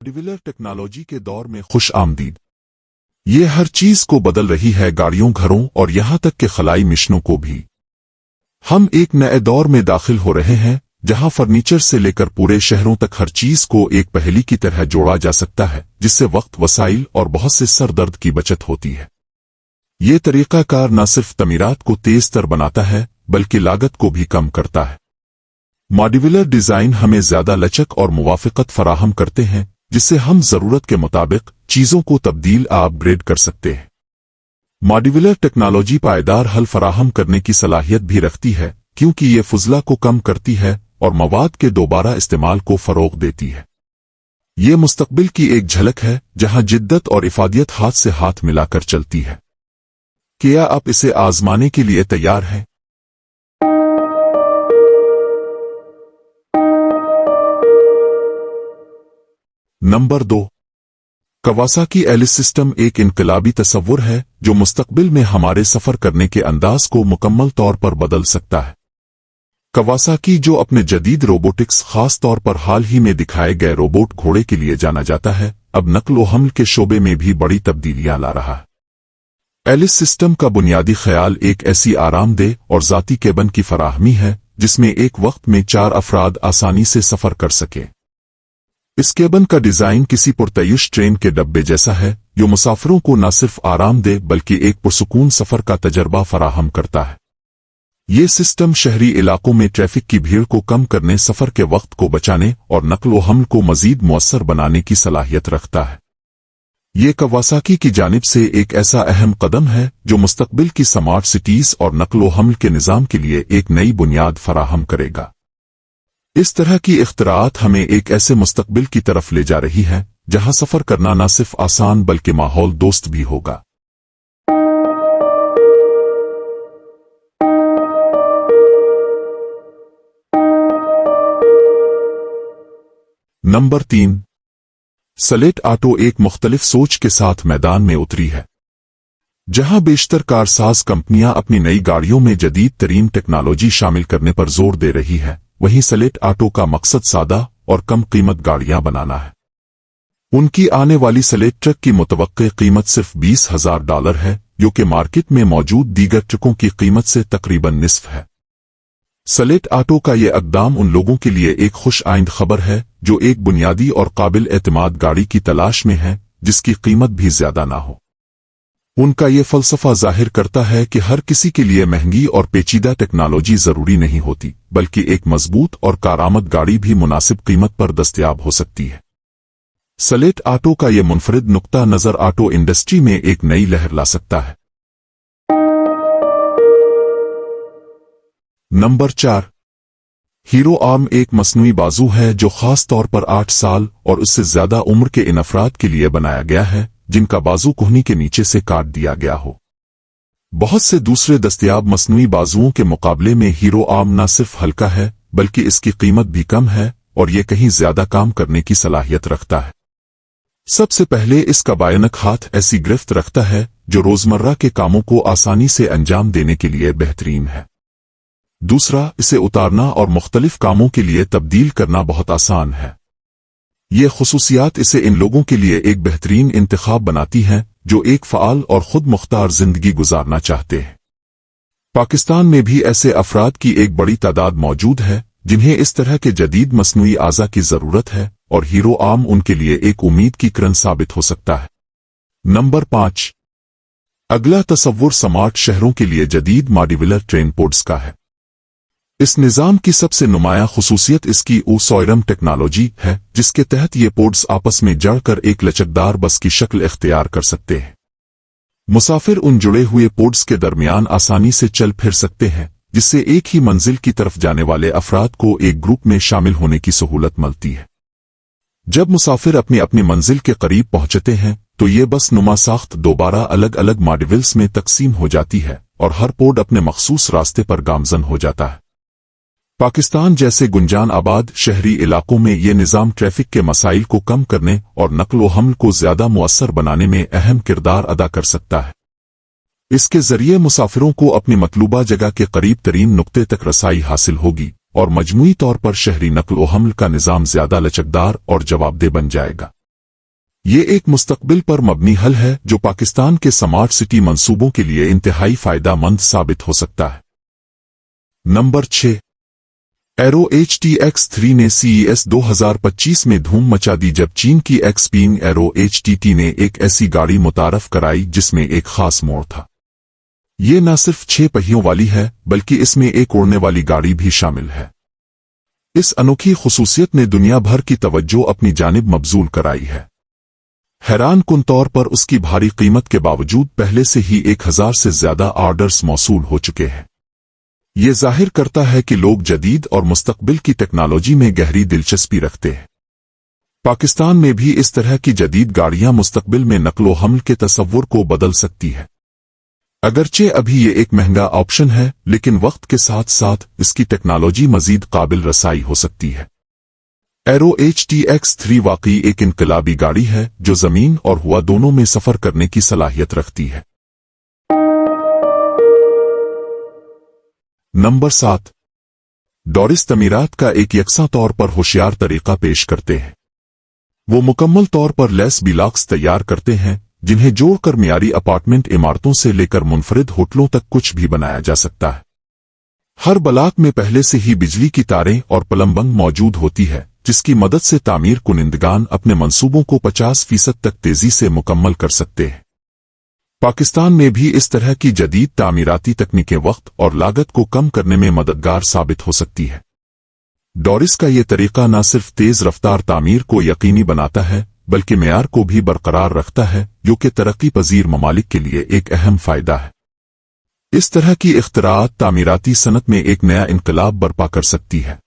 Modular technology के दौर में खुश आमदीद। ये हर चीज को बदल रही है, गाड़ियों, घरों और यहां तक के खलाई मिशनों को भी। हम एक नए दौर में दाखिल हो रहे हैं जहां फर्नीचर से लेकर पूरे शहरों तक हर चीज को एक पहेली की तरह जोड़ा जा सकता है, जिससे वक्त, वसाइल और बहुत से सर दर्द की बचत होती है। ये तरीकाकार न सिर्फ तमीरात को तेज तर बनाता है बल्कि लागत को भी कम करता है। मॉड्यूलर डिजाइन हमें ज्यादा लचक और मुवाफिकत फराहम करते हैं, जिससे हम जरूरत के मुताबिक चीजों को तब्दील अपग्रेड कर सकते हैं। मॉड्यूलर टेक्नोलॉजी पायदार हल फराहम करने की सलाहियत भी रखती है, क्योंकि ये फुजला को कम करती है और मवाद के दोबारा इस्तेमाल को फरोग देती है। ये मुस्तकबिल की एक झलक है जहां जिद्दत और इफादियत हाथ से हाथ मिलाकर चलती है। क्या आप इसे आजमाने के लिए तैयार हैं? नंबर 2, कवासाकी एलिस सिस्टम एक इनकलाबी तस्वुर है जो मुस्तकबिल में हमारे सफर करने के अंदाज को मुकम्मल तौर पर बदल सकता है। कवासाकी, जो अपने जदीद रोबोटिक्स, खास तौर पर हाल ही में दिखाए गए रोबोट घोड़े के लिए जाना जाता है, अब नक्ल व हमल के शोबे में भी बड़ी तब्दीलियां ला रहा है। एलिस सिस्टम का बुनियादी ख्याल एक ऐसी आरामदेह और जाती केबन की फराहमी है जिसमें एक वक्त में 4 अफराद आसानी से सफर कर सके। इस केबन का डिजाइन किसी पुरतयुश ट्रेन के डब्बे जैसा है, जो मुसाफिरों को न सिर्फ आरामदेह बल्कि एक पुरसुकून सफर का तजर्बा फराहम करता है। ये सिस्टम शहरी इलाकों में ट्रैफिक की भीड़ को कम करने, सफर के वक्त को बचाने और नक्ल व हमल को मजीद मुअस्सर बनाने की सलाहियत रखता है। ये कवासाकी की जानिब से एक ऐसा अहम कदम है जो मुस्तकबिल की स्मार्ट सिटीज और नक्ल व हमल के निज़ाम के लिए एक नई बुनियाद फराहम करेगा। इस तरह की इख्तिराआत हमें एक ऐसे मुस्तकबिल की तरफ ले जा रही है जहां सफर करना न सिर्फ आसान बल्कि माहौल दोस्त भी होगा। नंबर 3, सलेट ऑटो एक मुख्तलिफ सोच के साथ मैदान में उतरी है। जहां बेशतर कारसाज कंपनियां अपनी नई गाड़ियों में जदीद तरीन टेक्नोलॉजी शामिल करने पर जोर दे रही है, वहीं सलेट ऑटो का मकसद सादा और कम कीमत गाड़ियां बनाना है। उनकी आने वाली सलेट ट्रक की मुतवक्के कीमत सिर्फ $20,000 है, जो कि मार्केट में मौजूद दीगर ट्रकों की कीमत से तकरीबन निस्फ है। सलेट ऑटो का ये इक़दाम उन लोगों के लिए एक खुश आइंद खबर है जो एक बुनियादी और काबिल एतमाद गाड़ी की तलाश में है जिसकी कीमत भी ज्यादा ना हो। उनका ये फलसफा जाहिर करता है कि हर किसी के लिए महंगी और पेचीदा टेक्नोलॉजी जरूरी नहीं होती, बल्कि एक मजबूत और कारआमद गाड़ी भी मुनासिब कीमत पर दस्तयाब हो सकती है। सलेट ऑटो का ये मुनफरिद नुक्ता नजर ऑटो इंडस्ट्री में एक नई लहर ला सकता है। नंबर 4, हीरो आर्म एक मसनूई बाजू है जो खास तौर पर 8 साल और उससे ज्यादा उम्र के इन अफराद के लिए बनाया गया है जिनका बाजू कोहनी के नीचे से काट दिया गया हो। बहुत से दूसरे दस्तयाब मसनूई बाजुओं के मुकाबले में हीरो आर्म न सिर्फ हल्का है बल्कि इसकी कीमत भी कम है और ये कहीं ज्यादा काम करने की सलाहियत रखता है। सबसे पहले इसका बायनक हाथ ऐसी गिरफ्त रखता है जो रोजमर्रा के कामों को आसानी से अंजाम देने के लिए बेहतरीन है। दूसरा, इसे उतारना और मुख्तलिफ कामों के लिए तब्दील करना बहुत आसान है। ये खुसूसियात इसे इन लोगों के लिए एक बेहतरीन इंतखाब बनाती हैं जो एक फ़आल और खुद मुख्तार जिंदगी गुजारना चाहते हैं। पाकिस्तान में भी ऐसे अफराद की एक बड़ी तादाद मौजूद है जिन्हें इस तरह के जदीद मसनूई आज़ा की जरूरत है और हीरो आर्म उनके लिए एक उम्मीद की किरण साबित हो सकता है। नंबर 5, अगला तस्वुर स्मार्ट शहरों के लिए जदीद मॉड्यूलर ट्रेन पोड्स का है। इस निज़ाम की सबसे नुमायां खुसूसियत इसकी ओसॉयरम टेक्नोलॉजी है, जिसके तहत ये पोड्स आपस में जड़कर एक लचकदार बस की शक्ल इख्तियार कर सकते हैं। मुसाफिर उन जुड़े हुए पोड्स के दरमियान आसानी से चल फिर सकते हैं, जिससे एक ही मंजिल की तरफ जाने वाले अफराद को एक ग्रुप में शामिल होने की सहूलत मिलती है। जब मुसाफिर अपनी अपनी मंजिल के करीब पहुंचते हैं तो ये बस नुमा साख्त दोबारा अलग अलग मॉड्यूल्स में तकसीम हो जाती है और हर पोड अपने मखसूस रास्ते पर गामजन हो जाता है। पाकिस्तान जैसे गुंजान आबाद शहरी इलाकों में ये निज़ाम ट्रैफिक के मसाइल को कम करने और नक्ल व हमल को ज्यादा मुअस्सर बनाने में अहम किरदार अदा कर सकता है। इसके जरिए मुसाफिरों को अपनी मतलूबा जगह के करीब तरीन नुक्ते तक रसाई हासिल होगी और मजमूई तौर पर शहरी नक्ल व हमल का निज़ाम ज्यादा लचकदार और जवाबदेह बन जाएगा। ये एक मुस्तकबिल पर मबनी हल है जो पाकिस्तान के स्मार्ट सिटी मंसूबों के लिए इंतहाई फायदेमंद साबित हो सकता है। नंबर 6। एरो HTX3 ने CES 2025 में धूम मचा दी जब चीन की एक्सपीन एरो HTT ने एक ऐसी गाड़ी मुतारफ कराई जिसमें एक खास मोड़ था। ये न सिर्फ 6 पहियों वाली है बल्कि इसमें एक उड़ने वाली गाड़ी भी शामिल है। इस अनोखी खुसूसियत ने दुनिया भर की तवज्जो अपनी जानिब मबजूल कराई है। हैरान कुन तौर पर उसकी भारी कीमत के बावजूद पहले से ही 1000 से ज्यादा ऑर्डर्स मौसूल हो चुके हैं। ये जाहिर करता है कि लोग जदीद और मुस्तकबिल की टेक्नोलॉजी में गहरी दिलचस्पी रखते हैं। पाकिस्तान में भी इस तरह की जदीद गाड़ियां मुस्तकबिल में नक्लो हमल के तसव्वुर को बदल सकती है। अगरचे अभी ये एक महंगा ऑप्शन है, लेकिन वक्त के साथ साथ इसकी टेक्नोलॉजी मजीद काबिल रसाई हो सकती है। एरो HTX3 वाकई एक इनकलाबी गाड़ी है जो जमीन और हवा दोनों में सफर करने की सलाहियत रखती है। नंबर 7। डॉरिस तमीरात का एक यकसा तौर पर होशियार तरीका पेश करते हैं। वो मुकम्मल तौर पर लेस ब्लॉक्स तैयार करते हैं जिन्हें जोड़कर मियारी अपार्टमेंट इमारतों से लेकर मुनफरिद होटलों तक कुछ भी बनाया जा सकता है। हर ब्लॉक में पहले से ही बिजली की तारें और प्लम्बिंग मौजूद होती है, जिसकी मदद से तामीर कुनिंदगान अपने मंसूबों को 50% तक तेजी से मुकम्मल कर सकते हैं। पाकिस्तान में भी इस तरह की जदीद तामीराती तकनीकें वक्त और लागत को कम करने में मददगार साबित हो सकती है। डॉरिस का ये तरीका न सिर्फ तेज रफ्तार तामीर को यकीनी बनाता है बल्कि मेयार को भी बरकरार रखता है, जो कि तरक्की पजीर ममालिक के लिए एक अहम फायदा है। इस तरह की इख्तिराअत तामीराती सनत में एक नया इनकलाब बर्पा कर सकती है।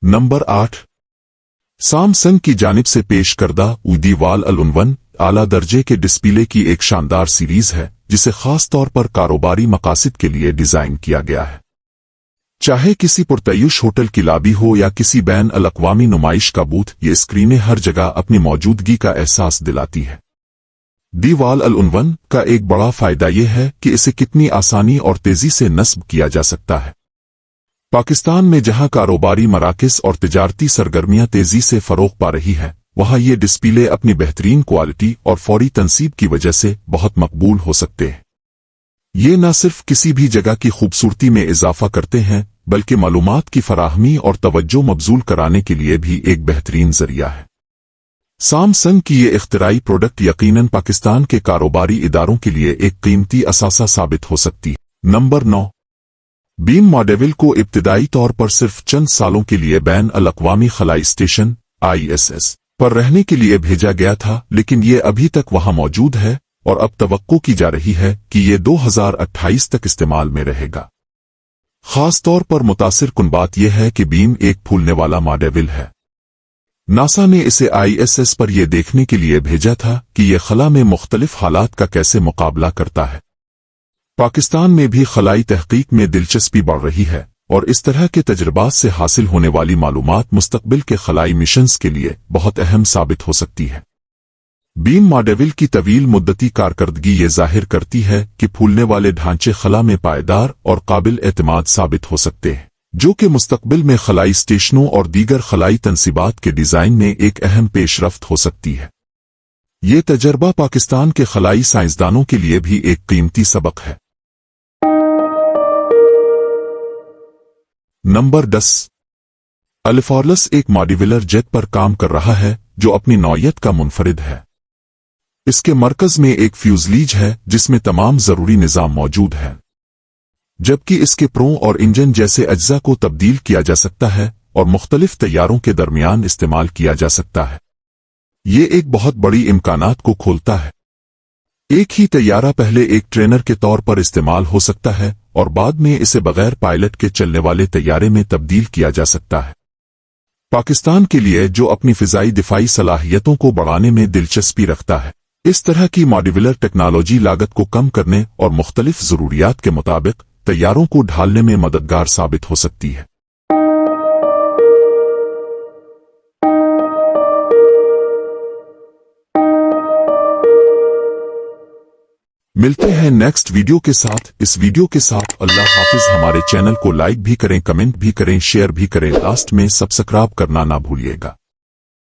नंबर 8। सैमसंग की जानिब से पेश करदा उदीवाल अल-उनवन आला दर्जे के डिस्प्ले की एक शानदार सीरीज है जिसे खास तौर पर कारोबारी मकासद के लिए डिजाइन किया गया है। चाहे किसी पुरतयुश होटल की लॉबी हो या किसी बैन अल-अक़वामी नुमाइश का बूथ, ये स्क्रीनें हर जगह अपनी मौजूदगी का एहसास दिलाती है। दीवाल अल-उनवन का एक बड़ा फायदा यह है कि इसे कितनी आसानी और तेजी से नस्ब किया जा सकता है। पाकिस्तान में जहां कारोबारी मराकज़ और तिजारती सरगर्मियां तेजी से फरोग पा रही है, वहां ये डिस्प्ले अपनी बेहतरीन क्वालिटी और फौरी तनसीब की वजह से बहुत मकबूल हो सकते हैं। ये न सिर्फ किसी भी जगह की खूबसूरती में इजाफा करते हैं बल्कि मालूमात की फराहमी और तवज्जो मबजूल कराने के लिए भी एक बेहतरीन जरिया है। सैमसंग की ये इख्तिराई प्रोडक्ट यकीनन पाकिस्तान के कारोबारी इदारों के लिए एक कीमती असासा साबित हो सकती है। नंबर 9। बीम मॉडेविल को इब्तिदाई तौर पर सिर्फ चंद सालों के लिए बैन अल-अक़वामी खलाई स्टेशन ISS पर रहने के लिए भेजा गया था, लेकिन ये अभी तक वहां मौजूद है और अब तवक्को की जा रही है कि ये 2028 तक इस्तेमाल में रहेगा। खास तौर पर मुतासिर कुन बात यह है कि बीम एक फूलने वाला मॉडेविल है। नासा ने इसे ISS पर यह देखने के लिए भेजा था कि यह खला में मुख्तलिफ हालात का कैसे मुकाबला करता है। पाकिस्तान में भी खलाई तहकीक में दिलचस्पी बढ़ रही है और इस तरह के तजर्बात से हासिल होने वाली मालूमात मुस्तकबिल के खलाई मिशंस के लिए बहुत अहम साबित हो सकती है। बीम मॉडेविल की तवील मुद्दती कारकर्दगी ये जाहिर करती है कि फूलने वाले ढांचे खला में पायदार और काबिल एतमाद साबित हो सकते हैं, जो कि मुस्तकबिल में खलाई स्टेशनों और दीगर खलाई तनसीबात के डिजाइन में एक अहम पेशरफ्त हो सकती है। ये तजर्बा पाकिस्तान के खलाई साइंसदानों के लिए भी एक कीमती सबक है। नंबर 10। अल्फॉर्लस एक मॉड्यूलर जेट पर काम कर रहा है जो अपनी नौयत का मुनफरिद है। इसके मरकज में एक फ्यूजलीज है जिसमें तमाम जरूरी निजाम मौजूद है, जबकि इसके प्रों और इंजन जैसे अज्जा को तब्दील किया जा सकता है और मुख्तलिफ तैयारों के दरमियान इस्तेमाल किया जा सकता है। ये एक बहुत बड़ी इम्कानात को खोलता है। एक ही तैयारा पहले एक ट्रेनर के तौर पर इस्तेमाल हो सकता है और बाद में इसे बगैर पायलट के चलने वाले तैयारे में तब्दील किया जा सकता है। पाकिस्तान के लिए जो अपनी फिजाई दिफाई सलाहियतों को बढ़ाने में दिलचस्पी रखता है, इस तरह की मॉड्यूलर टेक्नोलॉजी लागत को कम करने और मुख्तलिफ जरूरियात के मुताबिक तैयारों को ढालने में मददगार साबित हो सकती है। मिलते हैं नेक्स्ट वीडियो के साथ। इस वीडियो के साथ अल्लाह हाफिज। हमारे चैनल को लाइक भी करें, कमेंट भी करें, शेयर भी करें, लास्ट में सब्सक्राइब करना ना भूलिएगा।